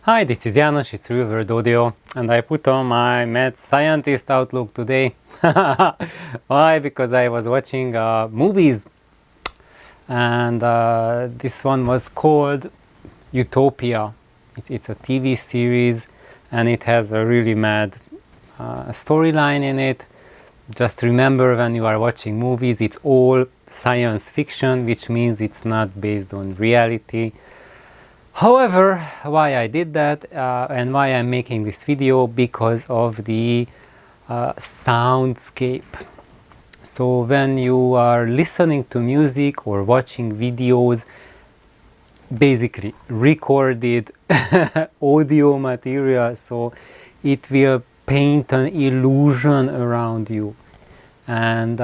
Hi, this is János, it's Real World Audio, and I put on my mad scientist outlook today. Why? Because I was watching movies, and this one was called Utopia. It's a TV series, and it has a really mad storyline in it. Just remember, when you are watching movies, it's all science fiction, which means it's not based on reality. However, why I did that and why I'm making this video, because of the soundscape. So when you are listening to music or watching videos, basically recorded audio material, so it will paint an illusion around you. And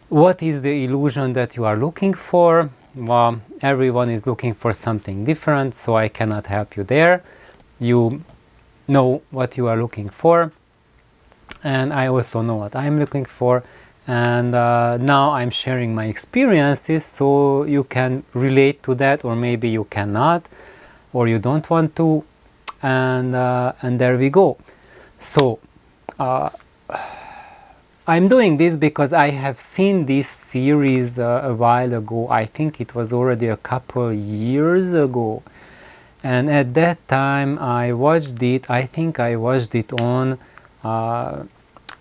what is the illusion that you are looking for? Well, everyone is looking for something different, so I cannot help you there. You know what you are looking for, and I also know what I'm looking for, and now I'm sharing my experiences so you can relate to that, or maybe you cannot, or you don't want to, and there we go. So I'm doing this because I have seen this series a while ago. I think it was already a couple years ago, and at that time I watched it. I think I watched it on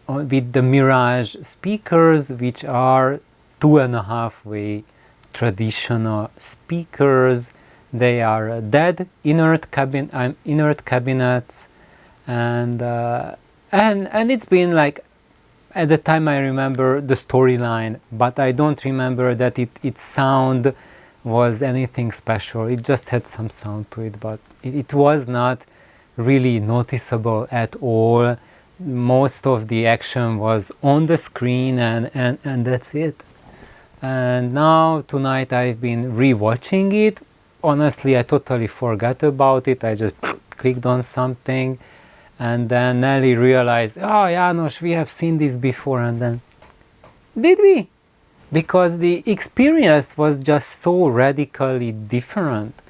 with the Mirage speakers, which are 2.5-way traditional speakers. They are dead inert cabinets, and it's been like, at the time I remember the storyline, but I don't remember that its sound was anything special. It just had some sound to it, but it was not really noticeable at all. Most of the action was on the screen, and that's it. And now tonight I've been rewatching it. Honestly, I totally forgot about it. I just clicked on something, and then Nelly realized, oh, János, we have seen this before. And then, did we? Because the experience was just so radically different.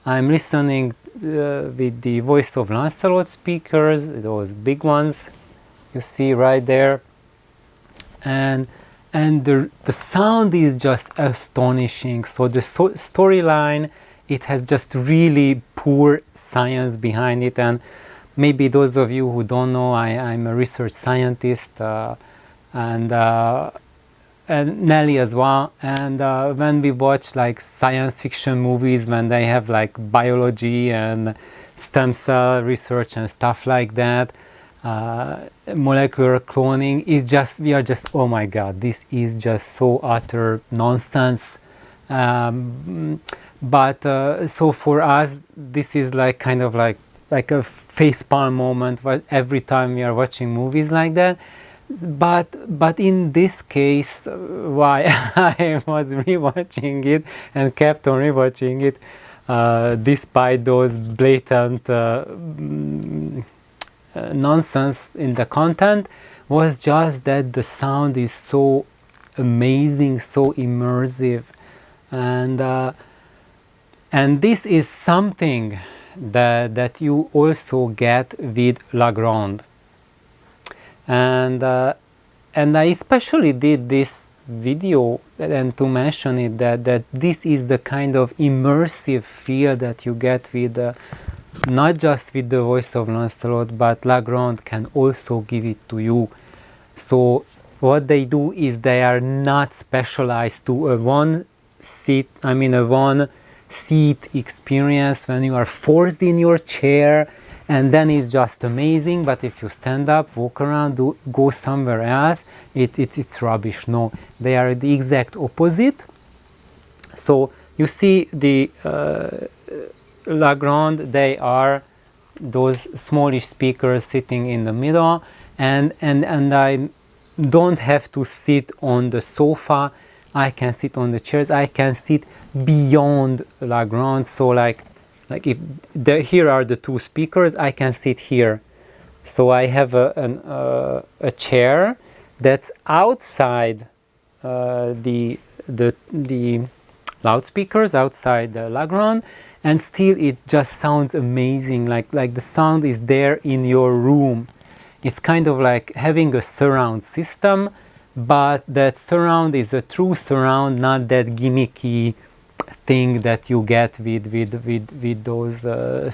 I'm listening with the Voice of Lancelot speakers, those big ones you see right there. And the sound is just astonishing. So the storyline, it has just really poor science behind it. And maybe those of you who don't know, I'm a research scientist, and Nelly as well. And when we watch like science fiction movies, when they have like biology and stem cell research and stuff like that, molecular cloning, is just, we are just, oh my god, this is just so utter nonsense. But so for us, this is like kind of like a facepalm moment every time we are watching movies like that. But in this case, why I was rewatching it and kept on rewatching it, despite those blatant nonsense in the content, was just that the sound is so amazing, so immersive, and this is something that you also get with Grande. And I especially did this video and to mention it, that this is the kind of immersive feel that you get with not just with the Voice of Lancelot, but Grande can also give it to you. So what they do is they are not specialized to a one seat experience when you are forced in your chair, and then it's just amazing. But if you stand up, walk around, go somewhere else, it's rubbish. No, they are the exact opposite. So you see the Grande, they are those smallish speakers sitting in the middle, and I don't have to sit on the sofa. I can sit on the chairs. I can sit beyond Grande. So like if here are the two speakers, I can sit here. So I have a chair that's outside the loudspeakers, outside the Grande, and still it just sounds amazing, like the sound is there in your room. It's kind of like having a surround system, but that surround is a true surround, not that gimmicky thing that you get with those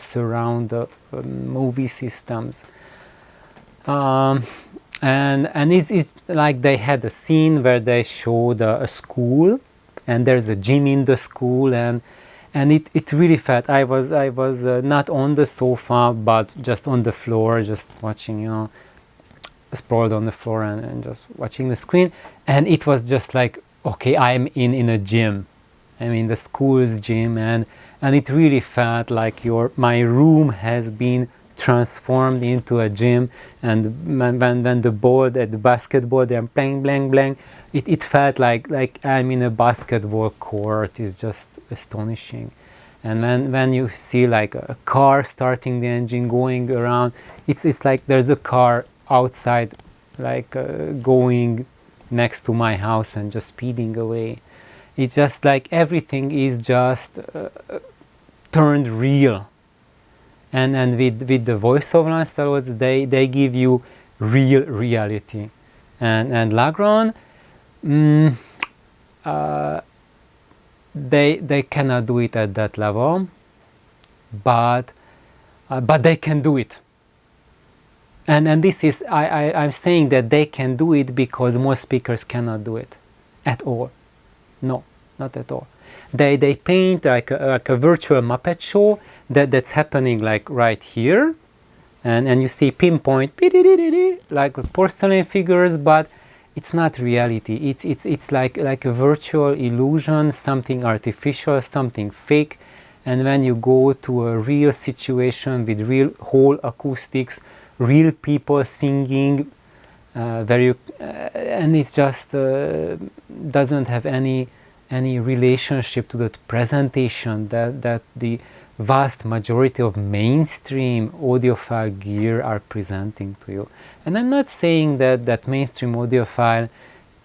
surround movie systems. And it's like they had a scene where they showed a school, and there's a gym in the school, and it really felt, I was not on the sofa but just on the floor, just watching, you know, sprawled on the floor and just watching the screen, and it was just like, okay, I'm in a gym, I'm in the school's gym, and it really felt like my room has been transformed into a gym, and when the ball at the basketball, they're blang blang blang, it felt like I'm in a basketball court. It's just astonishing. And when you see like a car starting the engine, going around, it's like there's a car outside, like going next to my house and just speeding away. It's just like everything is just turned real. And with the voiceover installers, they give you real reality. And Lagrange, they cannot do it at that level, but they can do it. And this is, I'm saying that they can do it because most speakers cannot do it at all. No, not at all. They paint like a virtual Muppet show that's happening like right here, and you see pinpoint like porcelain figures, but it's not reality. It's like a virtual illusion, something artificial, something fake. And when you go to a real situation with real whole acoustics, real people singing, and it's just doesn't have any relationship to the presentation that the vast majority of mainstream audiophile gear are presenting to you. And I'm not saying that mainstream audiophile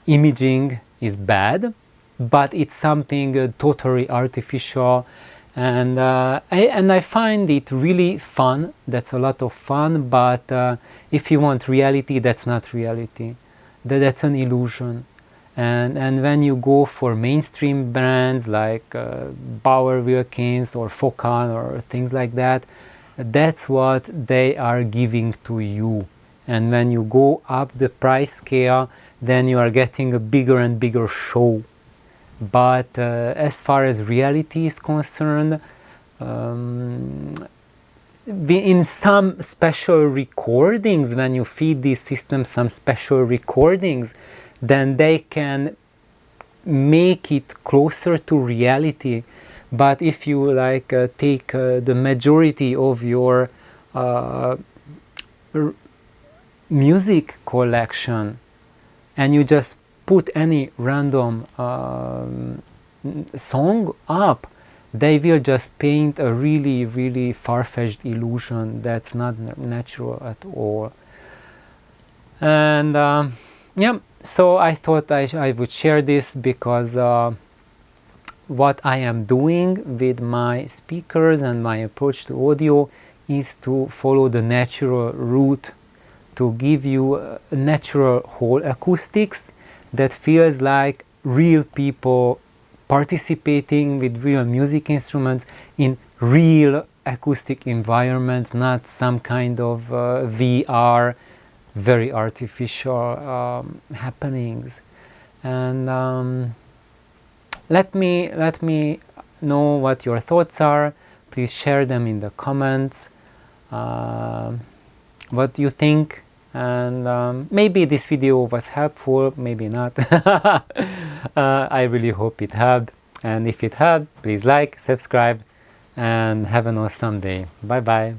imaging is bad, but it's something totally artificial, and I find it really fun. That's a lot of fun, but if you want reality, that's not reality. That's an illusion. And when you go for mainstream brands like Bauer Wilkins or Focal or things like that, that's what they are giving to you. And when you go up the price scale, then you are getting a bigger and bigger show. But as far as reality is concerned, in some special recordings, when you feed these systems some special recordings, then they can make it closer to reality. But if you like take the majority of your music collection and you just put any random song up, they will just paint a really, really far-fetched illusion that's not natural at all. And yeah, so I thought I would share this because what I am doing with my speakers and my approach to audio is to follow the natural route, to give you natural whole acoustics that feels like real people participating with real music instruments in real acoustic environments, not some kind of VR, very artificial happenings. And let me know what your thoughts are. Please share them in the comments. What you think, and maybe this video was helpful, maybe not. I really hope it helped, and if it helped, please like, subscribe, and have an awesome day. Bye bye.